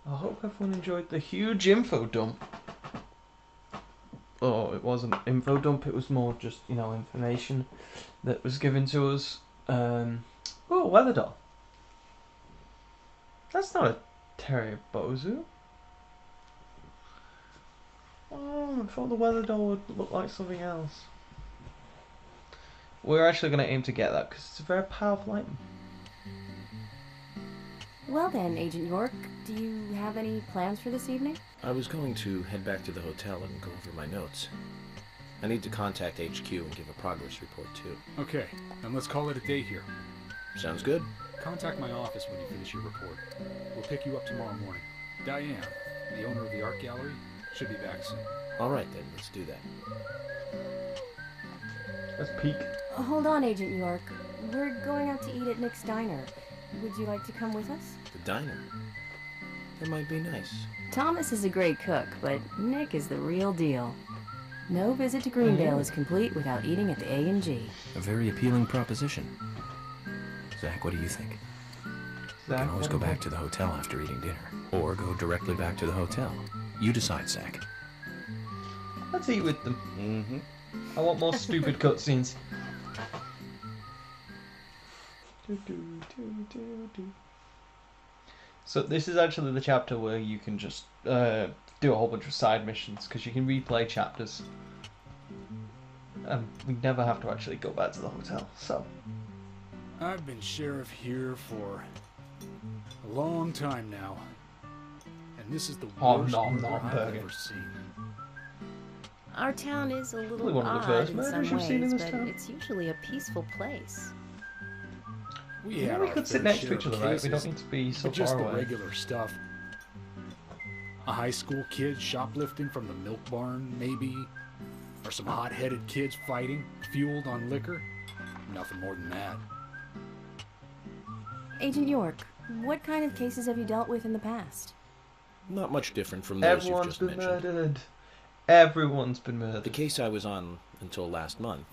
I hope everyone enjoyed the huge info dump. Oh, it wasn't info dump, it was more just, information that was given to us. Oh, weather doll. That's not a Terry-Bozu. Oh, I thought the weather doll would look like something else. We're actually going to aim to get that because it's a very powerful item. Well then, Agent York, do you have any plans for this evening? I was going to head back to the hotel and go over my notes. I need to contact HQ and give a progress report too. Okay, then let's call it a day here. Sounds good. Contact my office when you finish your report. We'll pick you up tomorrow morning. Diane, the owner of the art gallery, should be back soon. Alright then, let's do that. Let's peek. Hold on, Agent York. We're going out to eat at Nick's Diner. Would you like to come with us? The diner? That might be nice. Thomas is a great cook, but Nick is the real deal. No visit to Greendale is complete without eating at the A&G. A very appealing proposition. Zach, what do you think? We can always go back to the hotel after eating dinner, or go directly back to the hotel. You decide, Zach. Let's eat with them. Mm-hmm. I want more stupid cutscenes. So this is actually the chapter where you can just do a whole bunch of side missions because you can replay chapters. We never have to actually go back to the hotel. So I've been sheriff here for a long time now, and this is the worst murder I've ever seen. Our town is a little Probably one of the odd first in murders some you've seen in ways, this but town. it's usually a peaceful place. We yeah, had we our could sit fair next to share each of other, right? We cases, don't need to be so but just far the away. regular stuff. A high school kid shoplifting from the milk barn, maybe, or some hot-headed kids fighting, fueled on liquor. Nothing more than that. Agent York, what kind of cases have you dealt with in the past? Not much different from those Everyone's you've just been mentioned. murdered. Everyone's been The murdered. case I was on until last month,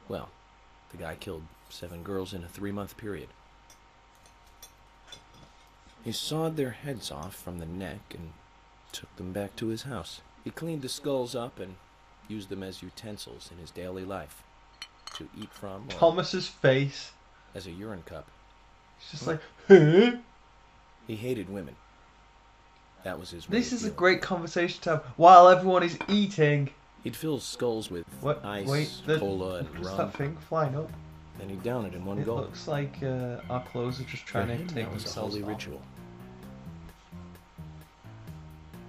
well, the guy killed 7 girls in a 3-month period. He sawed their heads off from the neck and took them back to his house. He cleaned the skulls up and used them as utensils in his daily life, to eat from or Thomas's face. as a urine cup. It's just like, huh? He hated women. That was his way This of is a dealing. great conversation to have while everyone is eating. He'd fill skulls with What? ice, Wait, cola, and what's rum, that thing flying up? then he'd down it in one It gulp. looks like our clothes are just For trying him, to take that was a themselves holy off. ritual.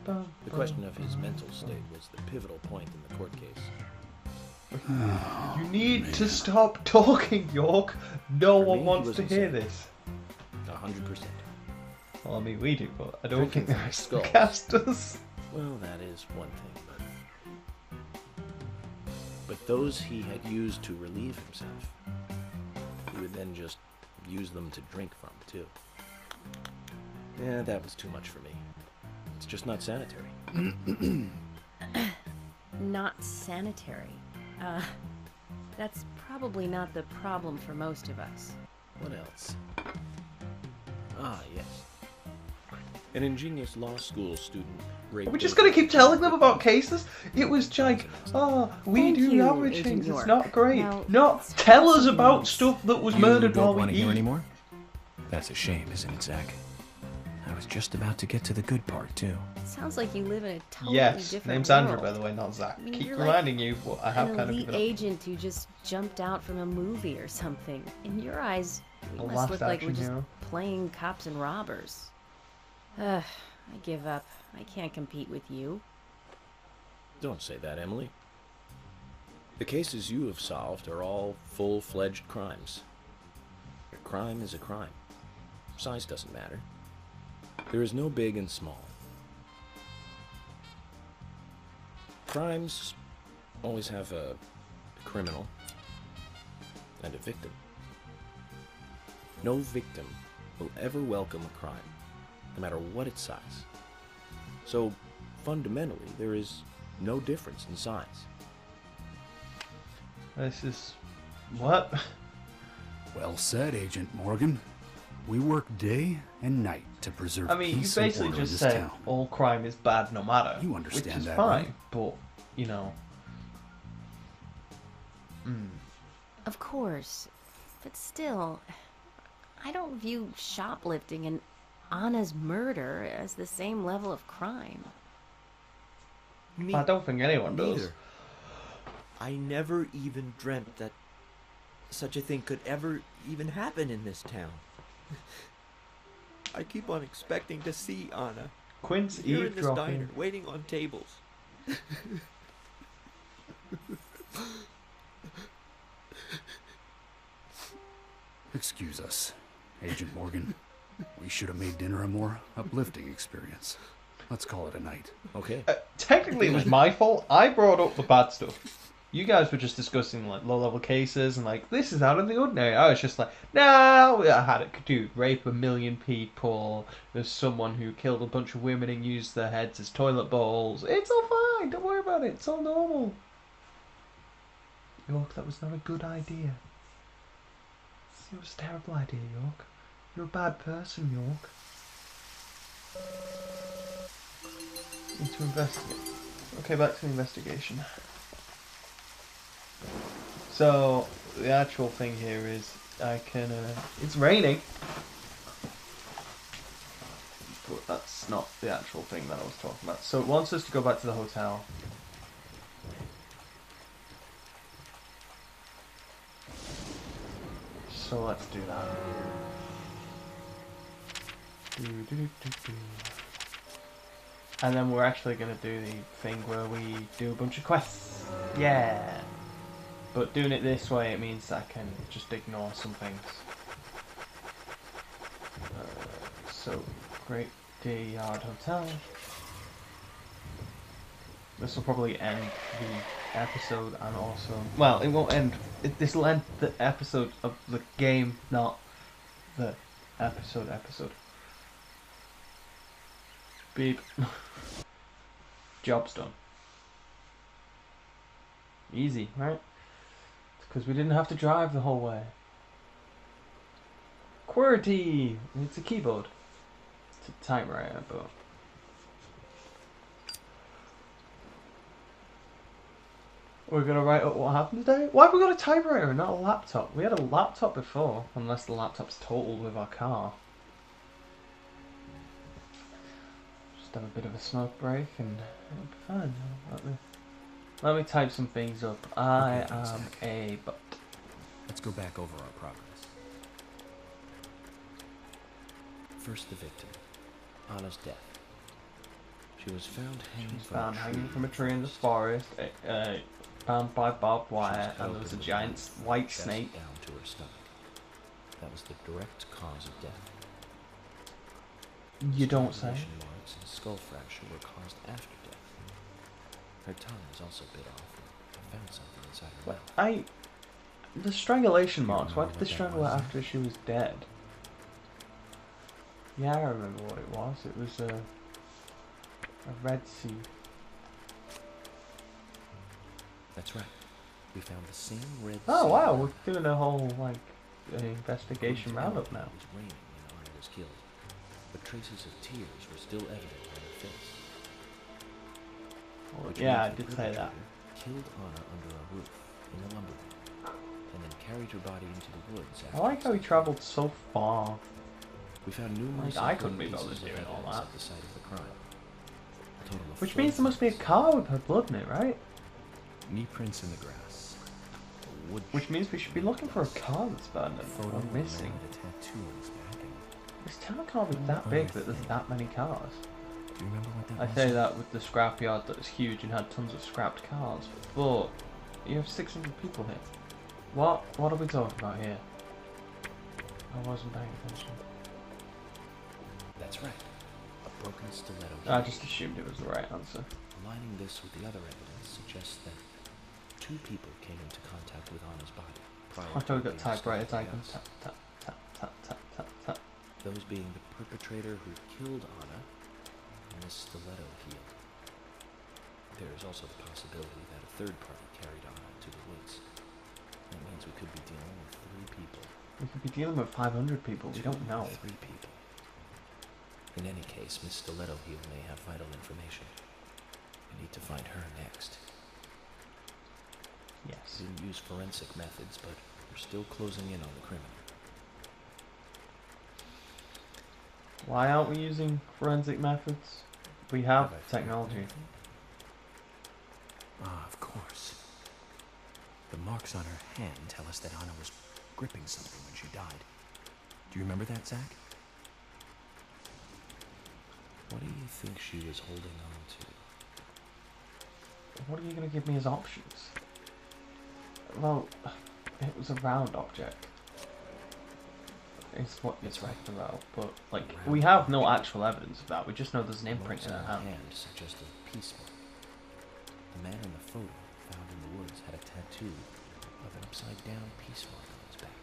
The question of his mental state was the pivotal point in the court case. You need to stop talking, York. No For one me, he wants was to hear insane. this. 100%. Well, I mean, we do, but I don't Drinking think the from rest of the skulls. cast does. Well, that is one thing, but those he had used to relieve himself, he would then just use them to drink from, too. Yeah, that was too much for me. It's just not sanitary. Not sanitary. That's probably not the problem for most of us. What else? Ah, yes. An ingenious law school student raped... Are we just gonna keep telling them about cases? It was like, oh, we Thank do you, average Agent things. It's York. not great. Now, No, let's tell us something about else. stuff that was You murdered don't while want we to hear eat. anymore? That's a shame, isn't it, Zach? I was just about to get to the good part, too. Sounds like you live in a totally Yes, different name's world. Andrew, by the way, not Zach. I mean, Keep you're reminding you, but I have An kind of elite given up. agent who just jumped out from a movie or something. In your eyes, we A must last look like we're action just hero. playing cops and robbers. Ugh, I give up. I can't compete with you. Don't say that, Emily. The cases you have solved are all full-fledged crimes. A crime is a crime. Size doesn't matter. There is no big and small. Crimes always have a criminal and a victim. No victim will ever welcome a crime, no matter what its size. So, fundamentally, there is no difference in size. This is... what? Well said, Agent Morgan. We work day and night to preserve I mean, you peace and basically order in just this said town. all crime is bad no matter. You understand which is that, fine, right? but, you know... Of course. But still, I don't view shoplifting and Anna's murder as the same level of crime. I don't think anyone does. Neither. I never even dreamt that such a thing could ever even happen in this town. I keep on expecting to see Anna Quint's here in this eavesdropping. diner, waiting on tables. Excuse us, Agent Morgan. We should have made dinner a more uplifting experience. Let's call it a night. Okay. Technically, it was my fault. I brought up the bad stuff. You guys were just discussing like low-level cases and like this is out of the ordinary. I was just like, no, I had it. Dude, rape 1 million people. There's someone who killed a bunch of women and used their heads as toilet bowls. It's all fine. Don't worry about it. It's all normal. York, that was not a good idea. It was a terrible idea, York. You're a bad person, York. Need to investigate. Okay, back to the investigation. So, the actual thing here is, I can, it's raining. But that's not the actual thing that I was talking about. So it wants us to go back to the hotel. So let's do that. And then we're actually going to do the thing where we do a bunch of quests. Yeah! But doing it this way, it means I can just ignore some things. So, Great Day Yard Hotel. This will probably end the episode and also... Well, it won't end... This will end the episode of the game, not the episode. Beep. Job's done. Easy, right? Because we didn't have to drive the whole way. QWERTY! It's a keyboard. It's a typewriter, but... We're gonna write up what happened today? Why have we got a typewriter and not a laptop? We had a laptop before, unless the laptop's totaled with our car. Just have a bit of a smoke break and it'll be fine. Let me type some things up. I Okay, am Zach. a butt. Let's go back over our progress. First, the victim. Anna's death. She was found hanging from Found a hanging tree from a tree in the forest, bound by barbed She was wire, and held there was a with giant knife from white her chest snake. down to her stomach. That was the direct cause of death. You don't say. Strangulation marks and skull fracture were caused after death. Her tongue was also bit off, and I found something inside her mouth. The strangulation marks. Why remember did they what that strangle her was? after she was dead? Yeah, I remember what it was. It was a red sea. That's right. We found the same red Oh sea wow, mark. we're doing a whole like investigation According to roundup Ellen, now. It was raining when Anna was killed, but traces of tears were still evident on her face. Which Yeah, I means the did say that. perpetrator killed Anna under a roof in a lumber room, and then carried her body into the woods. I like how he travelled so far. We found numerous Like, I couldn't be pieces bothered of doing all evidence that. at the site of the crime. A total of Which 4 means there must be a car with her blood in it, right? Knee prints in the grass. a wood Which means we should be looking for a car that's abandoned Photo or of a man missing. with a tattoo on his back. And This town can't be that big that there's that many cars. do you remember what that I was? say that with the scrapyard that was huge and had tons of scrapped cars, but you have 600 people here. What are we talking about here? I wasn't paying attention. That's right. A broken stiletto. I heel. just assumed it was the right answer. Aligning this with the other evidence suggests that 2 people came into contact with Anna's body prior I to thought we it got being typewriter stuck to the typing. house. Tap, tap, tap, tap, tap, tap, tap. Those being the perpetrator who killed Anna and the stiletto heel. There is also the possibility that a third party carried Anna to the woods. That means we could be dealing with 3 people. We could be dealing with 500 people. We don't know. 3 people. In any case, Miss Stiletto Heel may have vital information. We need to find her next. Yes. We didn't use forensic methods, but we're still closing in on the criminal. Why aren't we using forensic methods? We have I forgotten technology. anything? Ah, of course. The marks on her hand tell us that Anna was gripping something when she died. Do you remember that, Zach? What do you think she was holding on to? What are you going to give me as options? Well, it was a round object. It's what you're talking about, but like we have no actual evidence of that. We just know there's an imprint in her hand. Suggest a peace mark. The man in the photo found in the woods had a tattoo of an upside-down peace mark on his back.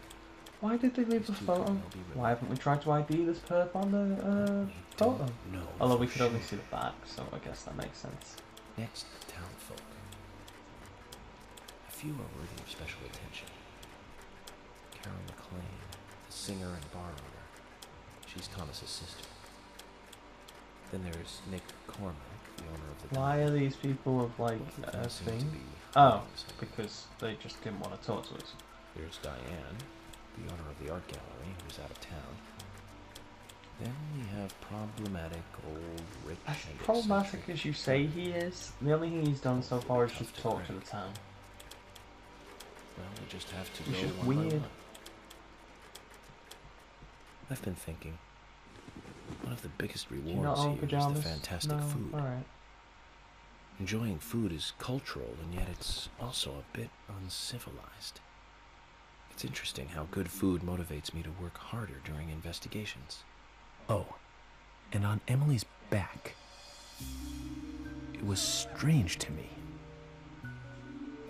Why did they leave the These two photo? could well be Why haven't we tried to ID this perp on the photo? No. Although we could only see the back, so I guess that makes sense. Next, the town folk. A few are worthy of special attention. Carol McLean, the singer and bar owner. She's Thomas's sister. Then there's Nick Cormack, the owner of the Why diner. are these people of like Both of a them seem to thing? be Oh, friends. because they just didn't want to talk to us. There's Diane, the owner of the art gallery, who's out of town. Then we have problematic old rich As and problematic eccentric as you say he is, the only thing he's done so far is Tough just to talk to the break. town. Well, we just have to It's go just one by weird. one. I've been thinking, one of the biggest Do you not rewards own here is pajamas? the fantastic No? food. Alright. Enjoying food is cultural, and yet it's also a bit uncivilized. It's interesting how good food motivates me to work harder during investigations. Oh, and on Emily's back. It was strange to me.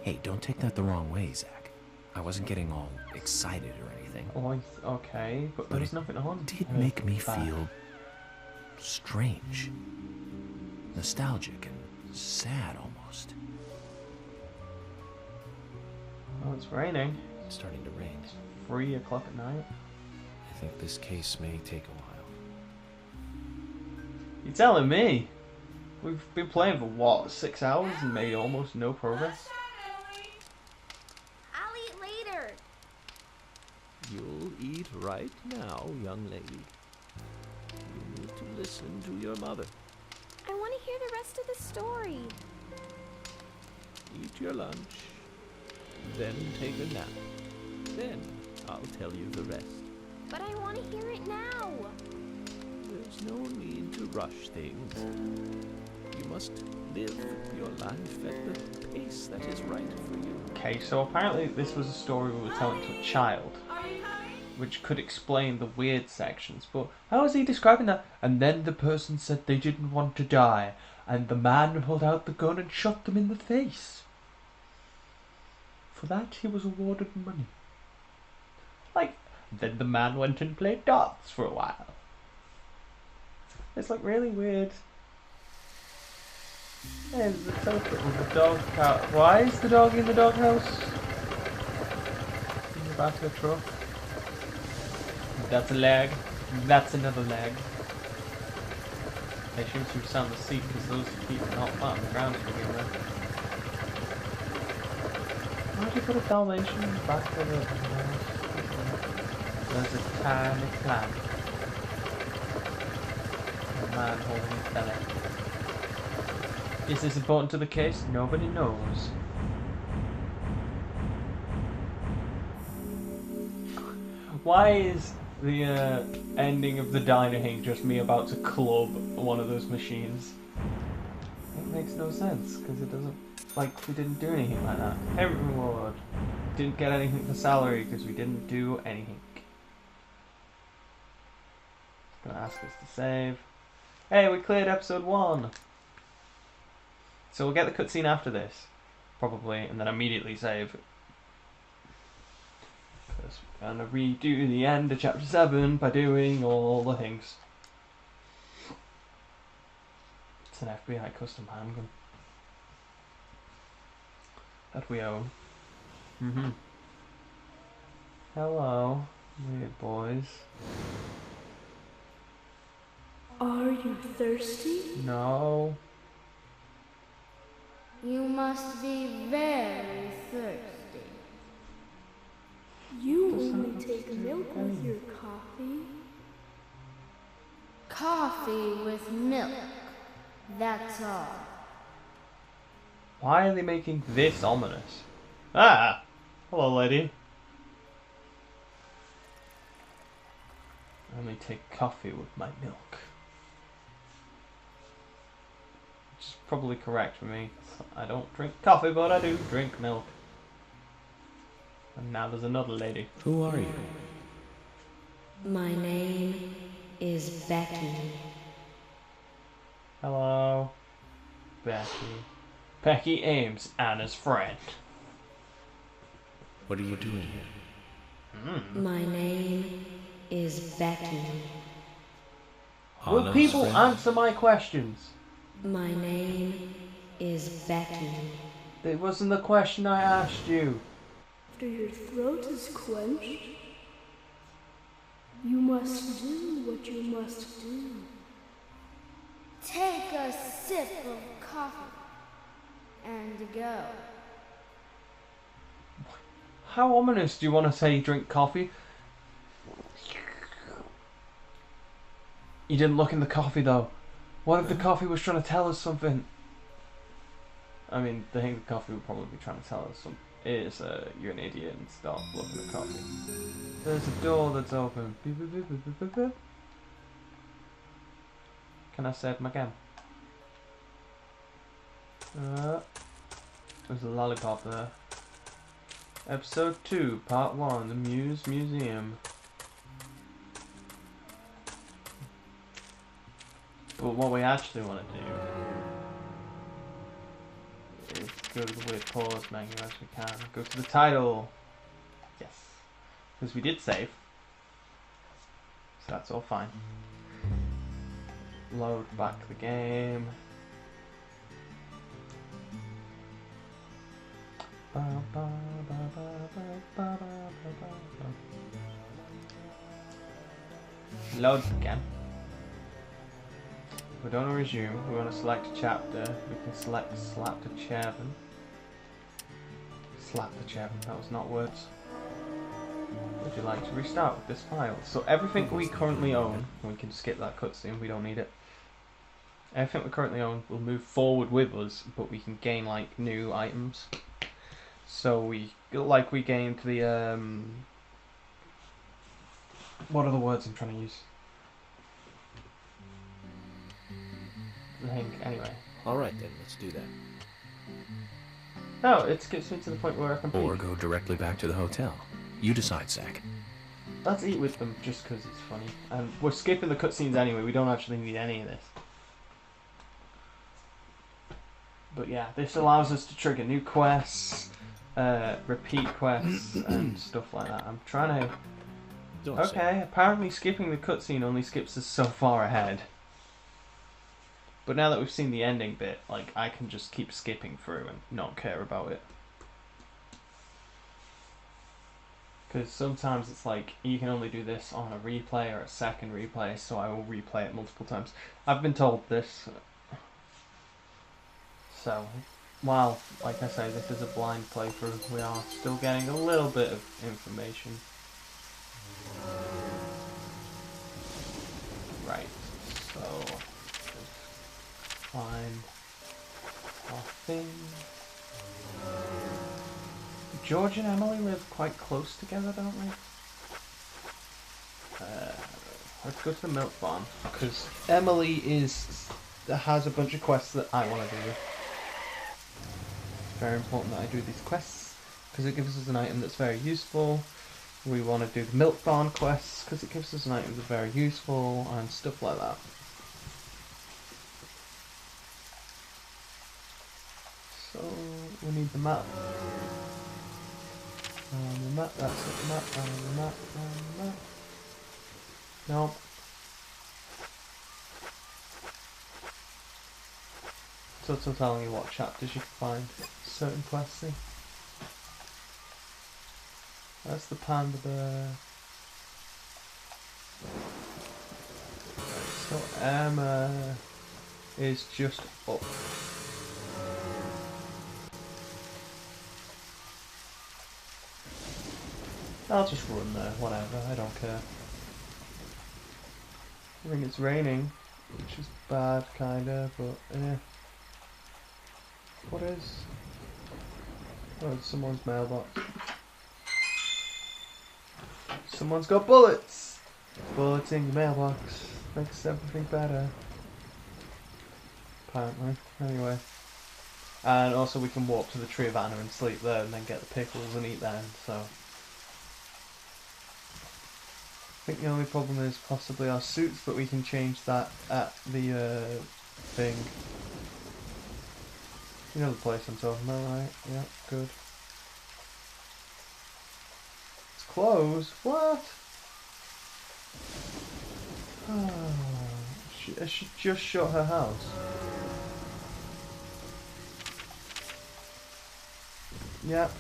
Hey, don't take that the wrong way, Zach. I wasn't getting all excited or anything. Oh, okay, but But there's it nothing on. did her make me back. feel strange. Nostalgic and sad almost. Oh, it's raining. It's starting to rain. 3 o'clock at night. I think this case may take a while. You're telling me? We've been playing for what, 6 hours and made almost no progress? I'll eat later. You'll eat right now, young lady. You need to listen to your mother. I want to hear the rest of the story. Eat your lunch, then take a nap. Then I'll tell you the rest. But I want to hear it now. There's no need to rush things. You must live your life at the pace that is right for you. Okay, so apparently this was a story we were telling to a child, which could explain the weird sections, but how is he describing that? And then the person said they didn't want to die, and the man pulled out the gun and shot them in the face. For that he was awarded money. Like, then the man went and played darts for a while. It's like really weird. Hey, there's a telephone with the dog out. Why is the dog in the doghouse? In the back of the truck. That's a leg. That's another leg. They should have sound the seat because those feet are not flat on the ground to begin with. Why do you put a Dalmatian in the back of the house? There's a tiny plant. A man holding his belly. Is this important to the case? Nobody knows. Why is the ending of the diner thing just me about to club one of those machines? It makes no sense, because it doesn't, like, we didn't do anything like that. Every reward. Didn't get anything for salary, because we didn't do anything. It's gonna ask us to save. Hey, we cleared episode 1! So we'll get the cutscene after this, probably, and then immediately save. Because we're gonna redo the end of chapter 7 by doing all the things. It's an FBI custom handgun. That we own. Hello, weird boys. Are you thirsty? No. You must be very thirsty. You only take milk with your coffee. Coffee with milk. That's all. Why are they making this ominous? Ah! Hello, lady. I only take coffee with my milk. Which is probably correct for me. I don't drink coffee, but I do drink milk. And now there's another lady. Who are you? My name is Becky. Hello. Becky. Becky Ames, Anna's friend. What are you doing here? My name is Becky. Will Anna's people friend? answer my questions? My name is Becky. It wasn't the question I asked you. After your throat is quenched, you must do what you must do. Take a sip of coffee and go. How ominous do you want to say drink coffee? You didn't look in the coffee though. What if the coffee was trying to tell us something? I mean, the thing the coffee would probably be trying to tell us something is you're an idiot and stop looking at coffee. There's a door that's open. Beep, beep, beep, beep, beep, beep, beep. Can I save my game? There's a lollipop there. Episode 2, Part 1, The Muse Museum. But what we actually want to do is go to the weird pause menu as we can. Go to the title. Yes. Because we did save. So that's all fine. Load back the game. Load again. We don't want to resume. We want to select a chapter. We can select slap the chairman. Slap the chairman. That was not words. Would you like to restart with this file? So everything we currently own, we can skip that cutscene. We don't need it. Everything we currently own will move forward with us, but we can gain like new items. So we gained the what are the words I'm trying to use? The thing, anyway. Alright then, let's do that. No, it skips me to the point where I can Or go directly back to the hotel. You decide, Zach. Let's eat with them just because it's funny. And we're skipping the cutscenes anyway. We don't actually need any of this. But yeah, this allows us to trigger new quests, repeat quests, and stuff like that. I'm trying to... Don't say. Okay, apparently skipping the cutscene only skips us so far ahead. But now that we've seen the ending bit, like, I can just keep skipping through and not care about it. Because sometimes it's like, you can only do this on a replay or a second replay, so I will replay it multiple times. I've been told this. So, while, like I say, this is a blind playthrough, we are still getting a little bit of information. Right, so, find our thing. George and Emily live quite close together, don't they? Let's go to the milk barn, because Emily has a bunch of quests that I want to do. It's very important that I do these quests, because it gives us an item that's very useful. We want to do the milk barn quests, because it gives us an item that's very useful, and stuff like that. So, we need the map. The map, that's it, the map, and the map, and the map. No. So it's telling you what chapters you can find certain quests in. That's the panda bear. Right, so Emma is just up. I'll just run there, whatever, I don't care. I think it's raining, which is bad, kinda, but eh. What is? Oh, it's someone's mailbox. Someone's got bullets! Bullets in the mailbox. Makes everything better. Apparently. Anyway. And also we can walk to the Tree of Anna and sleep there and then get the pickles and eat them, so. I think the only problem is possibly our suits, but we can change that at the thing. You know the place I'm talking about, right? Yeah, good. It's closed? What? Oh, she just shut her house. Yep,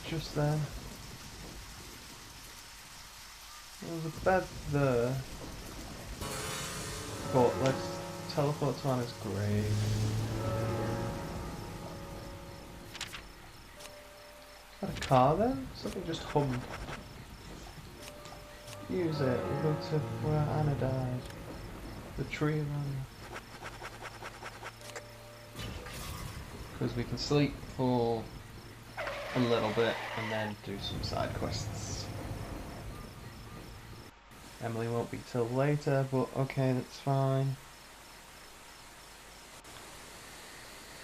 just there. There's a bed there. But let's teleport to Anna's grave. Is that a car then? Something just hummed. Use it. We'll go to where Anna died. The Tree of Anna. Because we can sleep for a little bit and then do some side quests. Emily won't be till later, but okay, that's fine.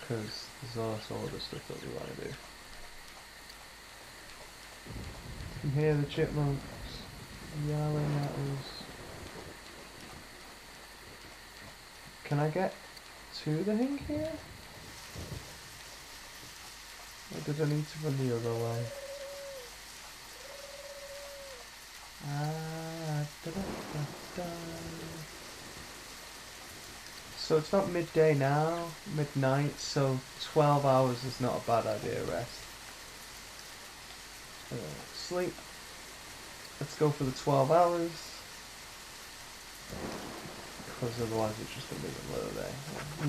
Because there's also other stuff that we want to do. You can hear the chipmunks yelling at us. Can I get to the thing here? Or did I need to run the other way? So it's not midday now, midnight, so 12 hours is not a bad idea, rest. Sleep. Let's go for the 12 hours. Because otherwise it's just going to be the middle of the day.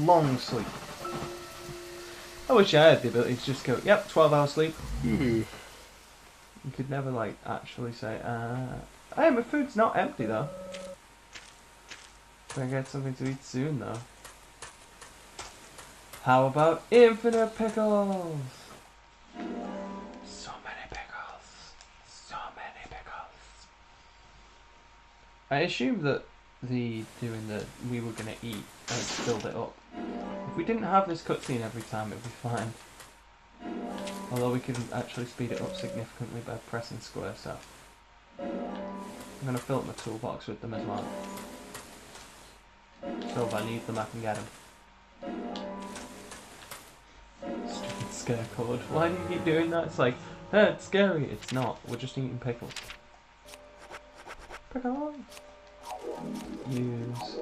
Long sleep. I wish I had the ability to just go, yep, 12 hours sleep. You could never, like, actually say, hey, my food's not empty, though. Can I get something to eat soon, though? How about infinite pickles? So many pickles. So many pickles. I assumed that we were going to eat and filled it up. If we didn't have this cutscene every time, it'd be fine. Although we can actually speed it up significantly by pressing square, so I'm going to fill up my toolbox with them as well. So if I need them, I can get them. Stupid scare code. Why do you keep doing that? It's like, hey, it's scary. It's not. We're just eating pickles. Pickles! Use.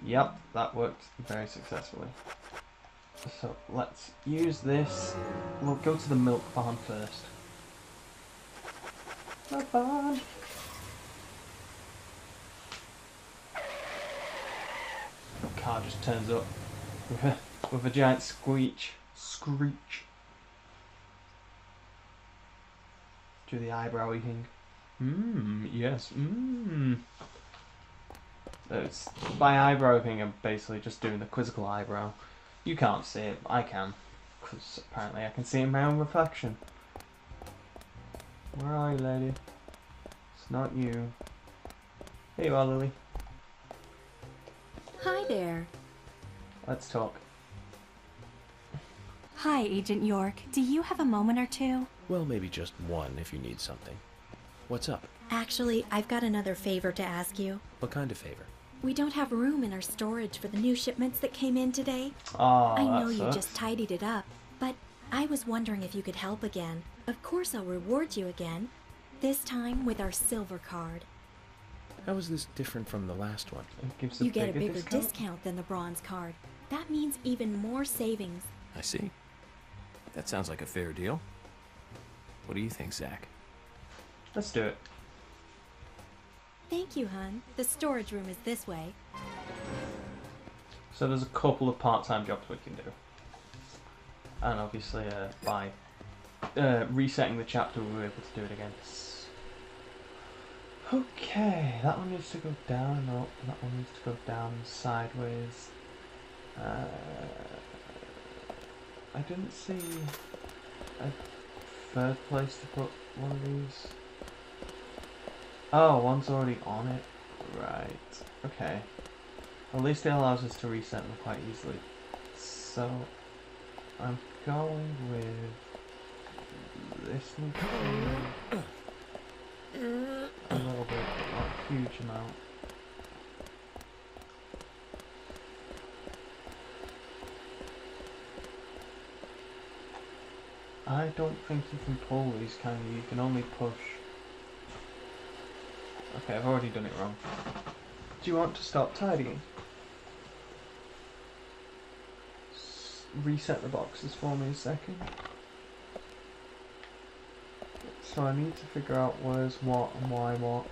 Yep, that worked very successfully. So let's use this. We'll go to the milk barn first. Milk barn! The car just turns up with a giant screech. Do the eyebrowy thing. Yes, It's, by eyebrow thing, I'm basically just doing the quizzical eyebrow. You can't see it, I can. Because apparently I can see in my own reflection. Where are you, lady? It's not you. Here you are, Lily. Hi there. Let's talk. Hi, Agent York. Do you have a moment or two? Well, maybe just one if you need something. What's up? Actually, I've got another favor to ask you. What kind of favor? We don't have room in our storage for the new shipments that came in today. Oh, I know you just tidied it up, but I was wondering if you could help again. Of course I'll reward you again. This time with our silver card. How is this different from the last one? You get a bigger discount than the bronze card. That means even more savings. I see. That sounds like a fair deal. What do you think, Zach? Let's do it. Thank you, hun. The storage room is this way. So there's a couple of part-time jobs we can do. And obviously by resetting the chapter we were able to do it again. Okay, that one needs to go down and up, that one needs to go down and sideways. I didn't see a third place to put one of these. Oh, one's already on it. Right, okay. At least it allows us to reset them quite easily. So, I'm going with this needs to be a little bit, but not a huge amount. I don't think you can pull these, can you? You can only push. Okay, I've already done it wrong. Do you want to stop tidying? Reset the boxes for me a second. So I need to figure out where's what and why what.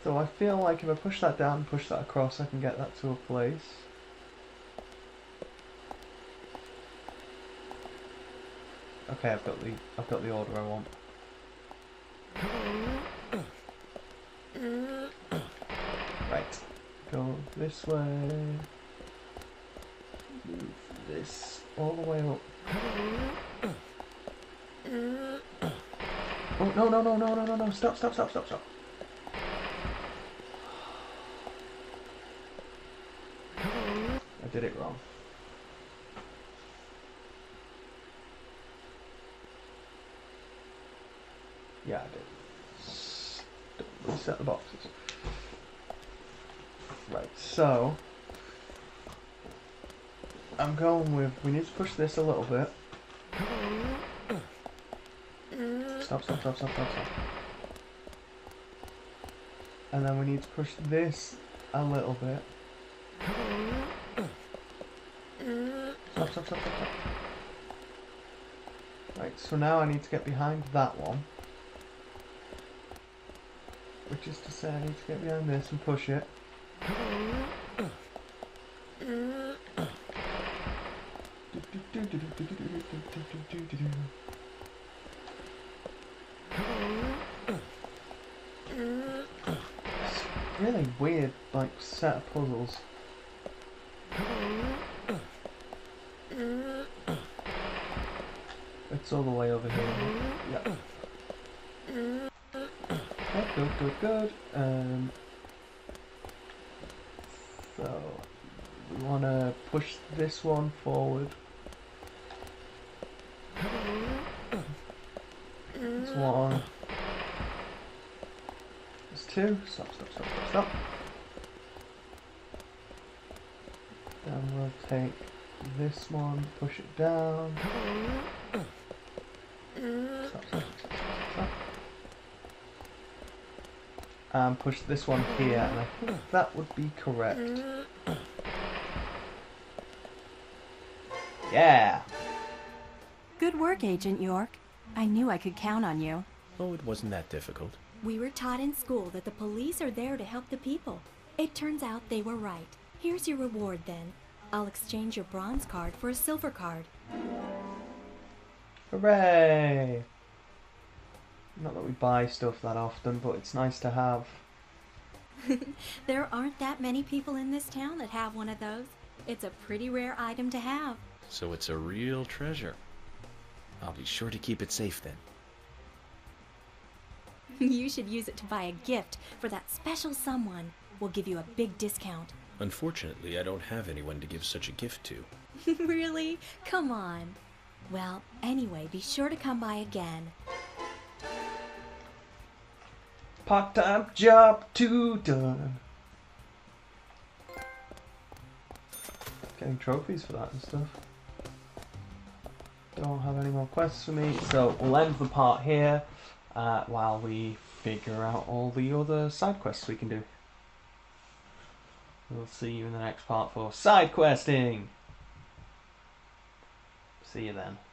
So I feel like if I push that down and push that across, I can get that to a place. Okay, I've got the order I want. Right. Go this way. Move this all the way up. Oh, no, stop. I did it wrong. Yeah, I did. Reset the boxes. Right, so I'm going with, we need to push this a little bit. Stop. And then we need to push this a little bit. Stop. Right, so now I need to get behind that one. Which is to say I need to get behind this and push it. It's really weird, like, set of puzzles. It's all the way over here. Yeah. Good. So we want to push this one forward. This one. This two. Stop. Then we'll take this one, push it down. Stop. And push this one here, and I think that would be correct. Yeah! Good work, Agent York. I knew I could count on you. Oh, it wasn't that difficult. We were taught in school that the police are there to help the people. It turns out they were right. Here's your reward then. I'll exchange your bronze card for a silver card. Hooray! Not that we buy stuff that often, but it's nice to have. There aren't that many people in this town that have one of those. It's a pretty rare item to have. So it's a real treasure. I'll be sure to keep it safe then. You should use it to buy a gift for that special someone. We'll give you a big discount. Unfortunately, I don't have anyone to give such a gift to. Really? Come on. Well, anyway, be sure to come by again. Part-time job 2 done. Getting trophies for that and stuff. Don't have any more quests for me, so we'll end the part here while we figure out all the other side quests we can do. We'll see you in the next part for side questing. See you then.